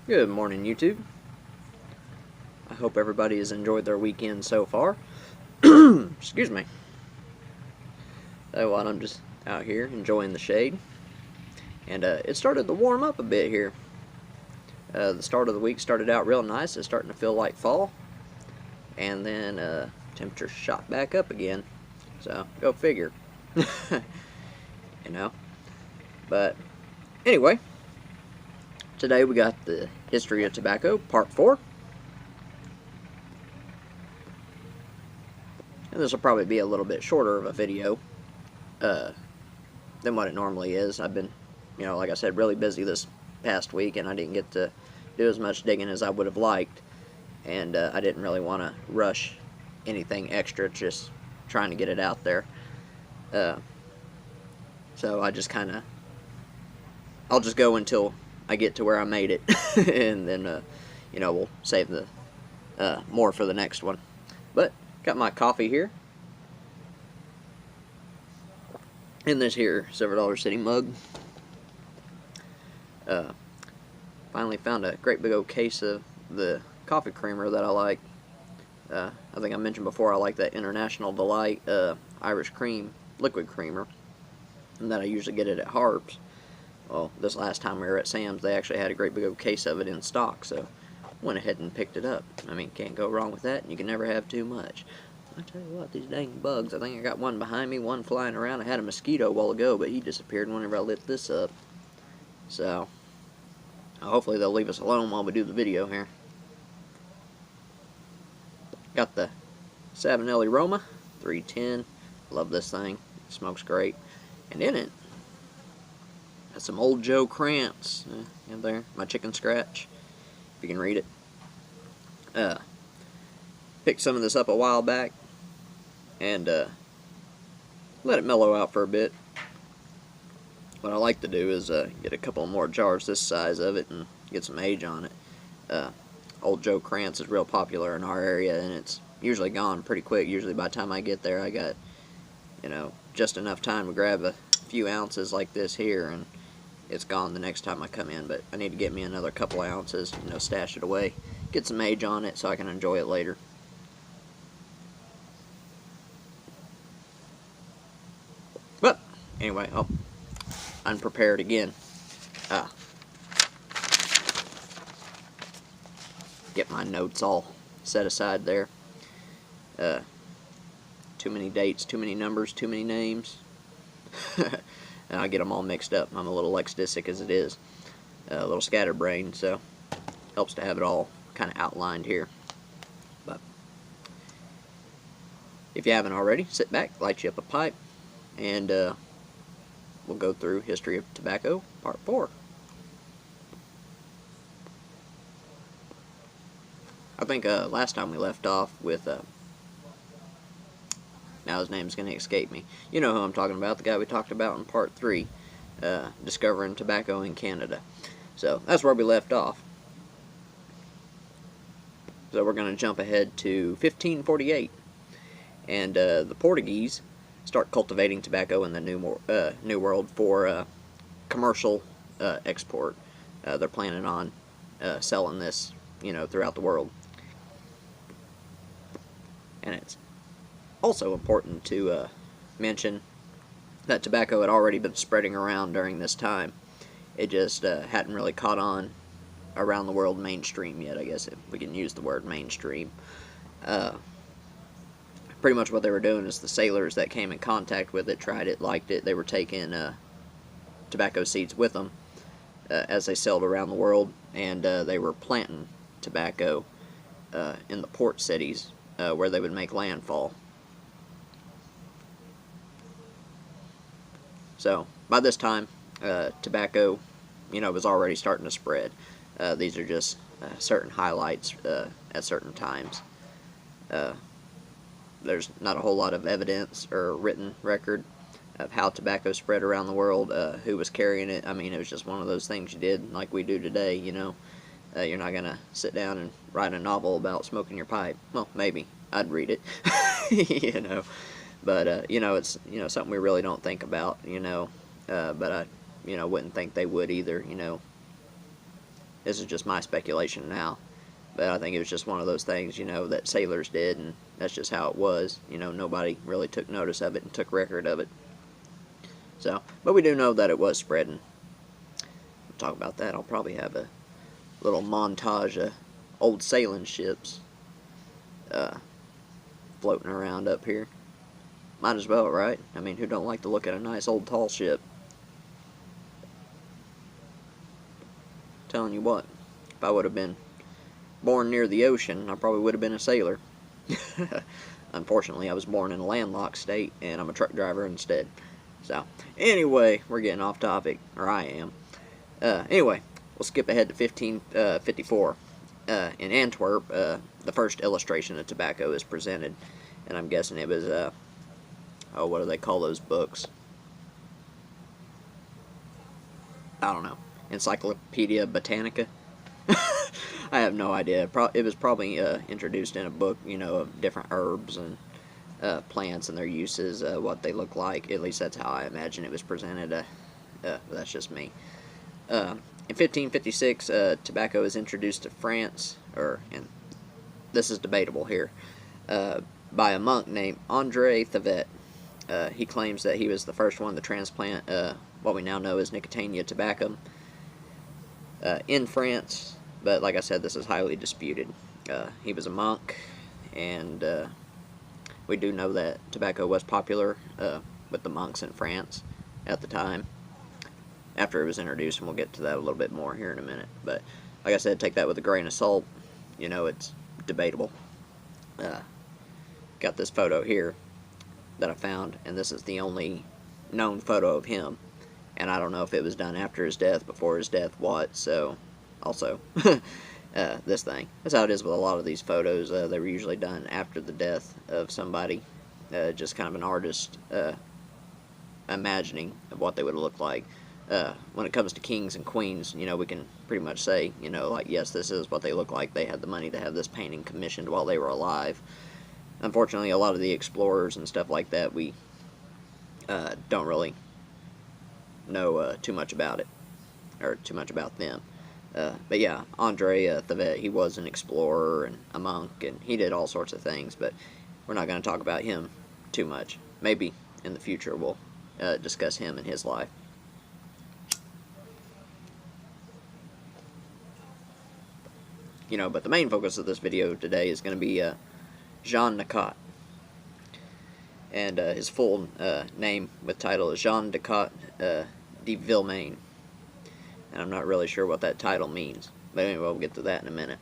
Good morning, YouTube. I hope everybody has enjoyed their weekend so far. Excuse me. While I'm just out here enjoying the shade. And it started to warm up a bit here. The start of the week started out real nice. It's starting to feel like fall. And then temperature shot back up again. So, go figure. you know. But, anyway. Today we got the history of tobacco, part 4. And this will probably be a little bit shorter of a video than what it normally is. I've been, like I said, really busy this past week, and I didn't get to do as much digging as I would have liked. And I didn't really want to rush anything extra, just trying to get it out there. So I just I'll just go until I get to where I made it, and then, we'll save the more for the next one. But got my coffee here in this here $7 City mug. Finally found a great big old case of the coffee creamer that I like. I think I mentioned before I like that International Delight Irish cream liquid creamer, and that I usually get it at Harps. Well, this last time we were at Sam's, they actually had a great big old case of it in stock, so went ahead and picked it up. I mean, can't go wrong with that, and you can never have too much. I tell you what, these dang bugs, I think I got one behind me, one flying around. I had a mosquito a while ago, but he disappeared whenever I lit this up. So, hopefully they'll leave us alone while we do the video here. Got the Savinelli Roma 310. Love this thing. It smokes great. And in it, got some Old Joe Krantz in there. My chicken scratch, if you can read it. Picked some of this up a while back and let it mellow out for a bit. What I like to do is get a couple more jars this size of it and get some age on it. Old Joe Krantz is real popular in our area, and it's usually gone pretty quick. Usually by the time I get there, I got, just enough time to grab a few ounces like this here, and it's gone the next time I come in. But I need to get me another couple ounces, stash it away, get some age on it so I can enjoy it later. But anyway, unprepared again. Get my notes all set aside there. Too many dates, too many numbers, too many names. And I get them all mixed up. I'm a little lexdisic as it is. A little scatterbrained, so helps to have it all kind of outlined here. But if you haven't already, sit back, light you up a pipe, and we'll go through History of Tobacco, Part 4. I think last time we left off with, now his name's going to escape me. You know who I'm talking about, the guy we talked about in Part 3, discovering tobacco in Canada. So that's where we left off. So we're going to jump ahead to 1548, and the Portuguese start cultivating tobacco in the New World for commercial export. They're planning on selling this, throughout the world. And it's also important to mention that tobacco had already been spreading around during this time. It just hadn't really caught on around the world mainstream yet, I guess, if we can use the word mainstream. Pretty much what they were doing is the sailors that came in contact with it, tried it, liked it. They were taking tobacco seeds with them as they sailed around the world, and they were planting tobacco in the port cities where they would make landfall. So by this time, tobacco, was already starting to spread. These are just certain highlights at certain times. There's not a whole lot of evidence or written record of how tobacco spread around the world, who was carrying it. I mean, it was just one of those things you did like we do today, You're not going to sit down and write a novel about smoking your pipe. Well, maybe. I'd read it, But, it's, something we really don't think about, but I, wouldn't think they would either, this is just my speculation now, but I think it was just one of those things, you know, that sailors did, and that's just how it was. You know, nobody really took notice of it and took record of it. So, but we do know that it was spreading. We'll talk about that. I'll probably have a little montage of old sailing ships floating around up here. Might as well, right? I mean, who don't like to look at a nice old tall ship? Telling you what, if I would have been born near the ocean, I probably would have been a sailor. Unfortunately, I was born in a landlocked state, and I'm a truck driver instead. So, anyway, we're getting off topic, or I am. Anyway, we'll skip ahead to 1554. In Antwerp, the first illustration of tobacco is presented, and I'm guessing it was, oh, what do they call those books? I don't know. Encyclopedia Britannica? I have no idea. It was probably introduced in a book, you know, of different herbs and plants and their uses, what they look like. At least that's how I imagine it was presented. That's just me. In 1556, tobacco is introduced to France, and this is debatable here, by a monk named André Thevet. He claims that he was the first one to transplant what we now know as Nicotiana tabacum in France, but like I said, this is highly disputed. He was a monk, and we do know that tobacco was popular with the monks in France at the time, after it was introduced, and we'll get to that a little bit more here in a minute. But like I said, take that with a grain of salt. You know, it's debatable. Got this photo here that I found, and this is the only known photo of him. And I don't know if it was done after his death, before his death, what. So, also, this thing. That's how it is with a lot of these photos. They were usually done after the death of somebody. Just kind of an artist imagining of what they would look like. When it comes to kings and queens, you know, we can pretty much say, you know, like, yes, this is what they look like. They had the money to have this painting commissioned while they were alive. Unfortunately, a lot of the explorers and stuff like that, we don't really know too much about it, or too much about them. But yeah, André Thevet, he was an explorer and a monk, and he did all sorts of things, but we're not going to talk about him too much. Maybe in the future we'll discuss him and his life. You know, but the main focus of this video today is going to be Jean Nicolas. And his full name with title is Jean Nicolas de Villemain. And I'm not really sure what that title means. But anyway, we'll get to that in a minute.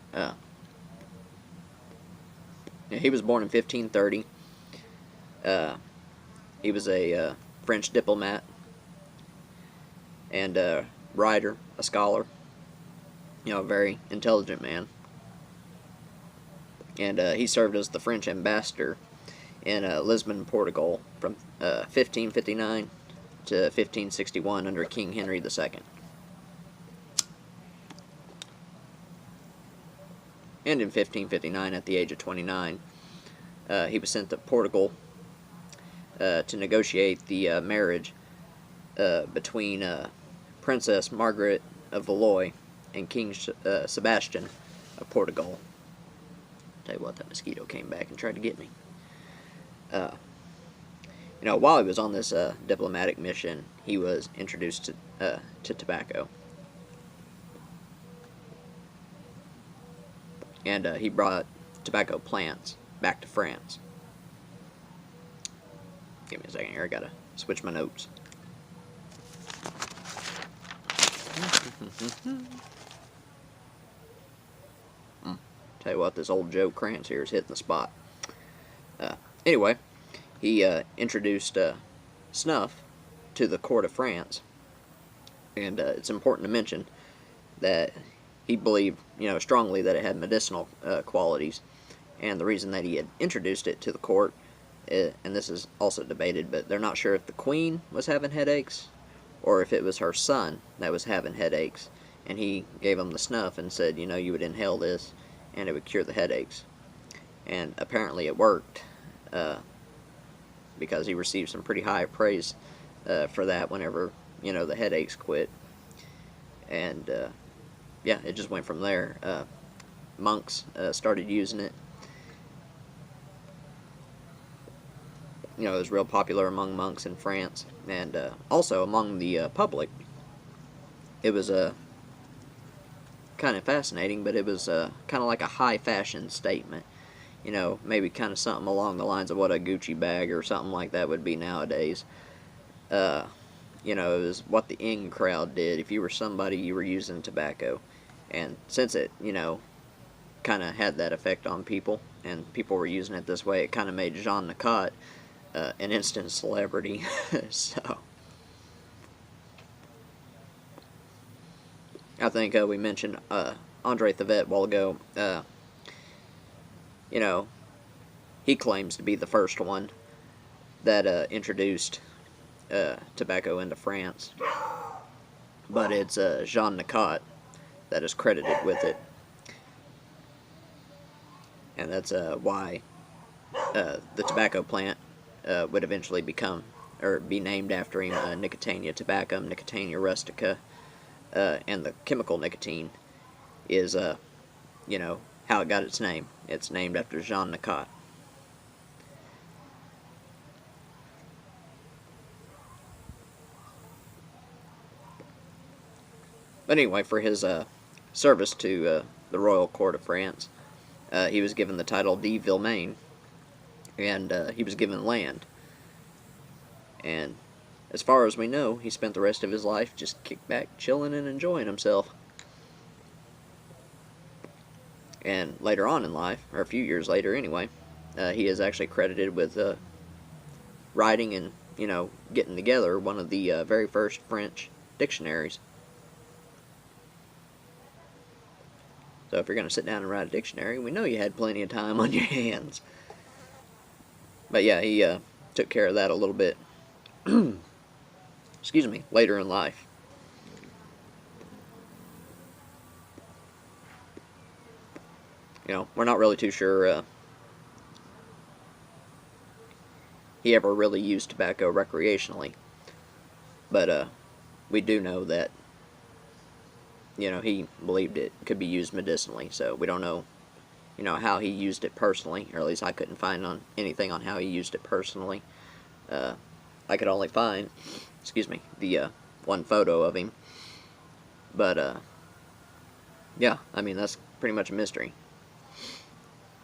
He was born in 1530. He was a French diplomat and a writer, a scholar. You know, a very intelligent man. And he served as the French ambassador in Lisbon, Portugal, from 1559 to 1561 under King Henry II. And in 1559, at the age of 29, he was sent to Portugal to negotiate the marriage between Princess Margaret of Valois and King Sebastian of Portugal. Tell you what, that mosquito came back and tried to get me. You know, while he was on this diplomatic mission, he was introduced to tobacco. And he brought tobacco plants back to France. Give me a second here, I gotta switch my notes. Tell you what, this old Joe Krantz here is hitting the spot. Anyway, he introduced snuff to the court of France, and it's important to mention that he believed, you know, strongly that it had medicinal qualities, and the reason that he had introduced it to the court, and this is also debated, but they're not sure if the queen was having headaches or if it was her son that was having headaches, and he gave him the snuff and said, you know, you would inhale this and it would cure the headaches. And apparently it worked, because he received some pretty high praise for that whenever, you know, the headaches quit. And yeah, it just went from there. Monks started using it. You know, it was real popular among monks in France, and also among the public. It was kind of fascinating, but it was kind of like a high fashion statement. You know, maybe kind of something along the lines of what a Gucci bag or something like that would be nowadays. Uh, you know, it was what the in crowd did. If you were somebody, you were using tobacco. And since it, you know, kind of had that effect on people, and people were using it this way, it kind of made Jean Nicot an instant celebrity. So, I think we mentioned Andre Thavet a while ago. You know, he claims to be the first one that introduced tobacco into France, but it's Jean Nicot that is credited with it, and that's why the tobacco plant would eventually become or be named after him, Nicotiana tabacum, Nicotiana rustica, and the chemical nicotine is, you know, how it got its name. It's named after Jean Nicot. But anyway, for his service to the royal court of France, he was given the title de Villemain, and he was given land. And as far as we know, he spent the rest of his life just kicked back, chilling, and enjoying himself. And later on in life, or a few years later anyway, he is actually credited with writing and, you know, getting together one of the very first French dictionaries. So if you're going to sit down and write a dictionary, we know you had plenty of time on your hands. But yeah, he took care of that a little bit, excuse me, later in life. You know, we're not really too sure he ever really used tobacco recreationally. But we do know that, you know, he believed it could be used medicinally. So we don't know, you know, how he used it personally, or at least I couldn't find on anything on how he used it personally. I could only find, excuse me, the one photo of him. But yeah, I mean, that's pretty much a mystery.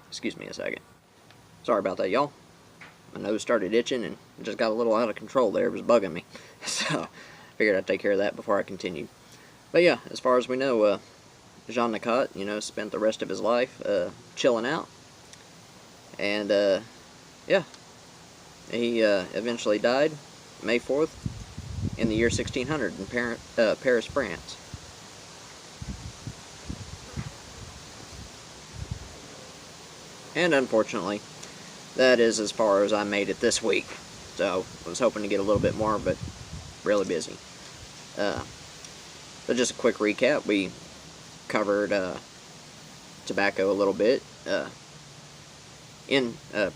Excuse me a second. Sorry about that, y'all. My nose started itching and just got a little out of control there. It was bugging me. So I figured I'd take care of that before I continued. But yeah, as far as we know, Jean Nicot, you know, spent the rest of his life chilling out. And yeah, he eventually died May 4th in the year 1600 in Paris, France. And unfortunately, that is as far as I made it this week. So I was hoping to get a little bit more, but really busy. So just a quick recap. We covered tobacco a little bit in the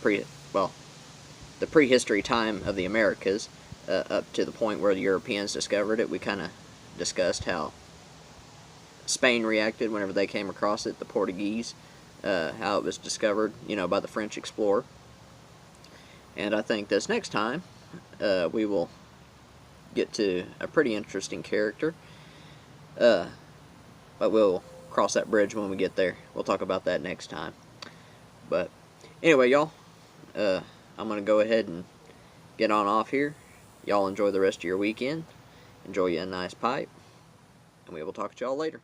prehistory time of the Americas, up to the point where the Europeans discovered it. We kind of discussed how Spain reacted whenever they came across it, the Portuguese, how it was discovered, you know, by the French explorer. And I think this next time we will get to a pretty interesting character, but we'll cross that bridge when we get there. We'll talk about that next time. But anyway, y'all, I'm going to go ahead and get on off here. Y'all enjoy the rest of your weekend. Enjoy you a nice pipe, and we will talk to y'all later.